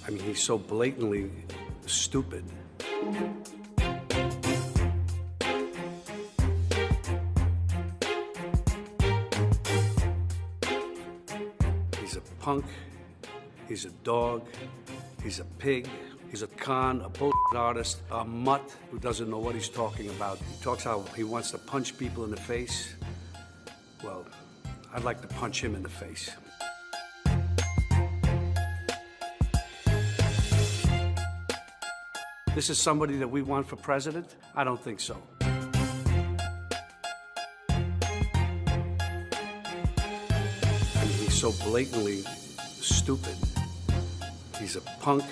I mean, he's so blatantly stupid. He's a punk, he's a dog, he's a pig, he's a con, a bullshit artist, a mutt who doesn't know what he's talking about. He talks how he wants to punch people in the face. Well, I'd like to punch him in the face. This is somebody that we want for president? I don't think so. I mean, he's so blatantly stupid. He's a punk.